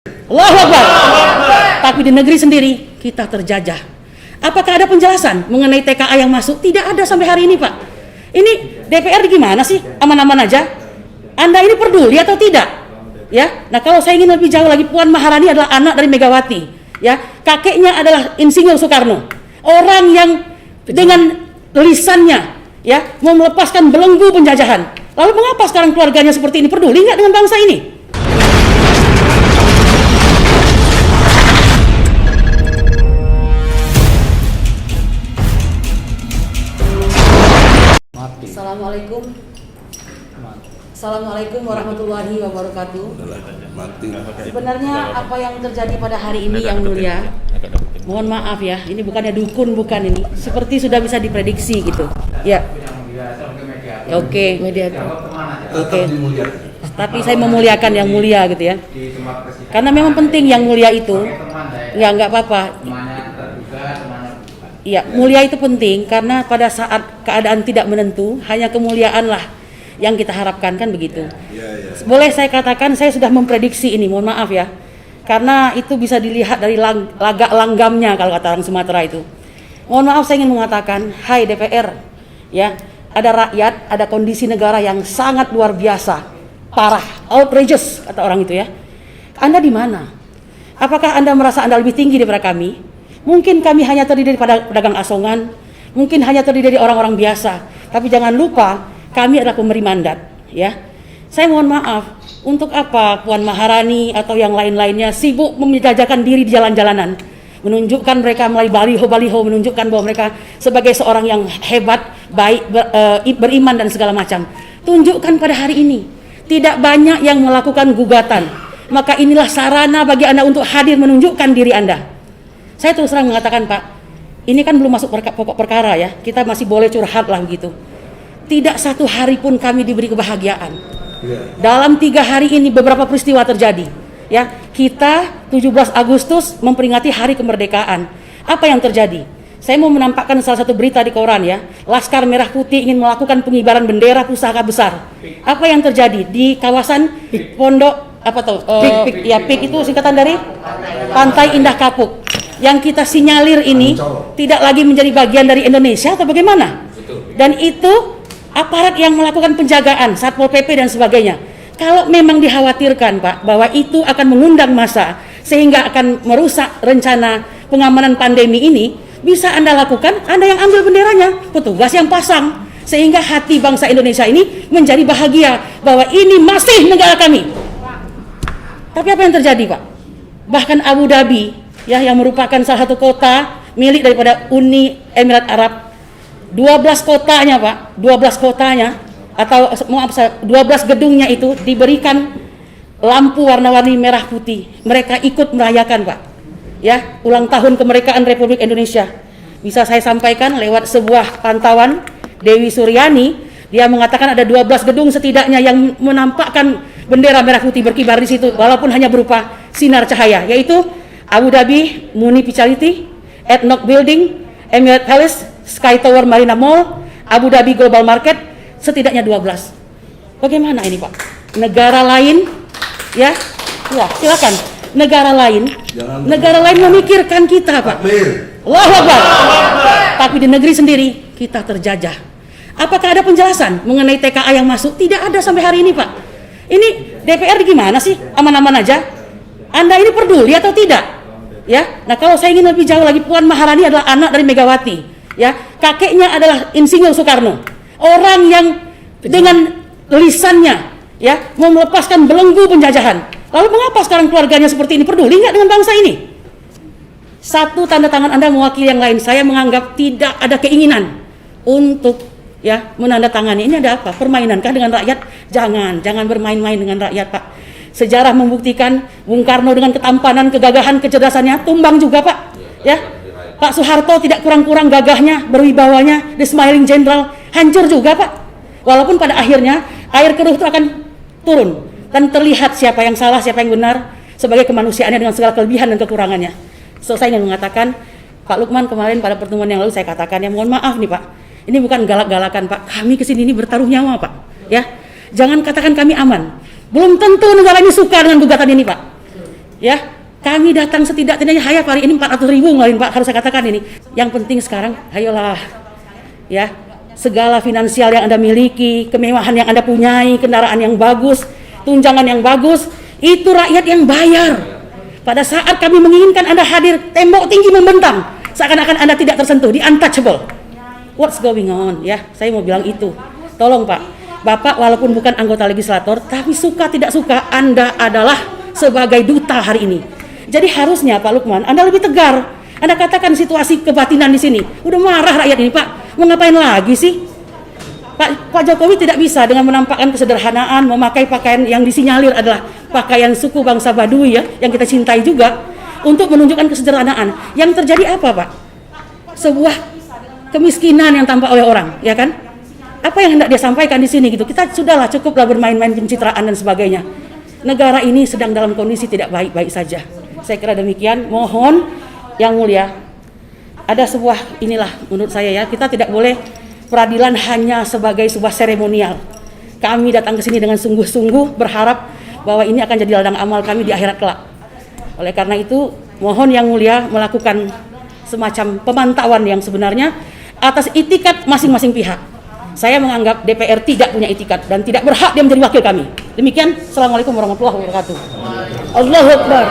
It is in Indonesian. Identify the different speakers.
Speaker 1: Allahu Akbar. Tapi di negeri sendiri kita terjajah. Apakah ada penjelasan mengenai TKA yang masuk? Tidak ada sampai hari ini, Pak. Ini DPR gimana sih? Aman-aman aja? Anda ini peduli atau tidak? Ya. Nah, kalau saya ingin lebih jauh lagi, Puan Maharani adalah anak dari Megawati. Ya, kakeknya adalah Insinyur Soekarno. Orang yang dengan lisannya ya mau melepaskan belenggu penjajahan. Lalu mengapa sekarang keluarganya seperti ini? Peduli nggak dengan bangsa ini? Assalamualaikum. Assalamualaikum warahmatullahi wabarakatuh. Sebenarnya apa yang terjadi pada hari ini yang mulia, mohon maaf ya, ini bukannya dukun, bukan ini. Seperti sudah bisa diprediksi gitu. Ya. Oke, media. Oke. Tapi saya memuliakan yang mulia gitu ya. Karena memang penting yang mulia itu. Ya enggak apa-apa. Iya, mulia itu penting karena pada saat keadaan tidak menentu, hanya kemuliaan lah yang kita harapkan, kan begitu. Boleh saya katakan saya sudah memprediksi ini, mohon maaf ya. Karena itu bisa dilihat dari lagak langgamnya kalau kata orang Sumatera itu. Mohon maaf, saya ingin mengatakan, hai DPR, ya, ada rakyat, ada kondisi negara yang sangat luar biasa, parah, outrageous kata orang itu ya. Anda di mana? Apakah Anda merasa Anda lebih tinggi daripada kami? Mungkin kami hanya terdiri dari pedagang asongan, mungkin hanya terdiri dari orang-orang biasa. Tapi jangan lupa, kami adalah pemberi mandat, ya. Saya mohon maaf, untuk apa Puan Maharani atau yang lain-lainnya sibuk menjajakan diri di jalan-jalanan, menunjukkan mereka melalui baliho-baliho, menunjukkan bahwa mereka sebagai seorang yang hebat, baik, beriman dan segala macam. Tunjukkan pada hari ini, tidak banyak yang melakukan gugatan. Maka inilah sarana bagi Anda untuk hadir menunjukkan diri Anda. Saya terus terang mengatakan, Pak, ini kan belum masuk pokok perkara ya, kita masih boleh curhat lah begitu. Tidak satu hari pun kami diberi kebahagiaan. Dalam 3 hari ini beberapa peristiwa terjadi. Ya, kita 17 Agustus memperingati hari kemerdekaan. Apa yang terjadi? Saya mau menampakkan salah satu berita di koran ya. Laskar Merah Putih ingin melakukan pengibaran bendera pusaka besar. Apa yang terjadi di kawasan Pondok apa tuh? PIK itu singkatan dari Pantai Indah Kapuk. Yang kita sinyalir ini tidak lagi menjadi bagian dari Indonesia atau bagaimana? Dan itu aparat yang melakukan penjagaan, Satpol PP dan sebagainya. Kalau memang dikhawatirkan, Pak, bahwa itu akan mengundang massa sehingga akan merusak rencana pengamanan pandemi ini, bisa Anda lakukan, Anda yang ambil benderanya, petugas yang pasang, sehingga hati bangsa Indonesia ini menjadi bahagia bahwa ini masih negara kami. Tapi apa yang terjadi, Pak? Bahkan Abu Dhabi, ya, yang merupakan salah satu kota milik daripada Uni Emirat Arab, 12 kotanya, Pak, 12 kotanya atau maaf, 12 gedungnya itu diberikan lampu warna-warni merah putih. Mereka ikut merayakan, Pak, ya, ulang tahun kemerdekaan Republik Indonesia. Bisa saya sampaikan lewat sebuah pantauan Dewi Suryani, dia mengatakan ada 12 gedung setidaknya yang menampakkan bendera merah putih berkibar di situ, walaupun hanya berupa sinar cahaya, yaitu Abu Dhabi Municipality, Ethnoc Building, Emirat Palace, Sky Tower Marina Mall, Abu Dhabi Global Market, setidaknya 12. Bagaimana ini, Pak? Negara lain, ya, wah, silakan. Negara lain memikirkan kita, Pak. Allahu Akbar. Tapi di negeri sendiri kita terjajah. Apakah ada penjelasan mengenai TKA yang masuk? Tidak ada sampai hari ini, Pak. Ini DPR gimana sih? Aman-aman aja? Anda ini peduli atau tidak? Ya, nah kalau saya ingin lebih jauh lagi, Puan Maharani adalah anak dari Megawati. Ya, kakeknya adalah Insinyur Soekarno. Orang yang dengan lisannya ya mau melepaskan belenggu penjajahan. Lalu mengapa sekarang keluarganya seperti ini? Peduli nggak dengan bangsa ini? Satu, tanda tangan Anda mewakili yang lain. Saya menganggap tidak ada keinginan untuk ya menandatangani. Ini ada apa? Permainankah dengan rakyat? Jangan bermain-main dengan rakyat, Pak. Sejarah membuktikan Bung Karno dengan ketampanan, kegagahan, kecerdasannya tumbang juga, Pak. Ya, Pak Soeharto tidak kurang-kurang gagahnya, berwibawanya, the smiling general, hancur juga, Pak. Walaupun pada akhirnya air keruh itu akan turun dan terlihat siapa yang salah, siapa yang benar sebagai kemanusiaannya dengan segala kelebihan dan kekurangannya. So, saya ingin mengatakan, Pak Lukman kemarin pada pertemuan yang lalu saya katakan, ya mohon maaf nih, Pak. Ini bukan galak-galakan, Pak. Kami kesini ini bertaruh nyawa, Pak. Ya, jangan katakan kami aman. Belum tentu negara ini suka dengan gugatan ini, Pak. Ya, kami datang setidak-tidaknya hayap hari ini 400.000 ngeluarin Pak, harus saya katakan ini. Yang penting sekarang, ayolah, ya, segala finansial yang Anda miliki, kemewahan yang Anda punyai, kendaraan yang bagus, tunjangan yang bagus, itu rakyat yang bayar. Pada saat kami menginginkan Anda hadir, tembok tinggi membentang, seakan-akan Anda tidak tersentuh, di untouchable. What's going on? Ya, saya mau bilang itu. Tolong Pak, Bapak walaupun bukan anggota legislator, tapi suka tidak suka Anda adalah sebagai duta hari ini. Jadi harusnya Pak Lukman, Anda lebih tegar. Anda katakan situasi kebatinan di sini. Udah marah rakyat ini Pak, mau ngapain lagi sih? Pak Jokowi tidak bisa dengan menampakkan kesederhanaan, memakai pakaian yang disinyalir adalah pakaian suku bangsa Baduy ya, yang kita cintai juga, untuk menunjukkan kesederhanaan. Yang terjadi apa Pak? Sebuah kemiskinan yang tampak oleh orang, ya kan? Apa yang hendak dia sampaikan di sini gitu? Kita sudahlah, cukuplah bermain-main pencitraan dan sebagainya. Negara ini sedang dalam kondisi tidak baik-baik saja. Saya kira demikian. Mohon Yang Mulia, ada sebuah inilah menurut saya ya, kita tidak boleh peradilan hanya sebagai sebuah seremonial. Kami datang ke sini dengan sungguh-sungguh berharap bahwa ini akan jadi ladang amal kami di akhirat kelak. Oleh karena itu, mohon Yang Mulia melakukan semacam pemantauan yang sebenarnya atas itikat masing-masing pihak. Saya menganggap DPR tidak punya itikat dan tidak berhak dia menjadi wakil kami. Demikian, Assalamualaikum warahmatullahi wabarakatuh. Allahu Akbar.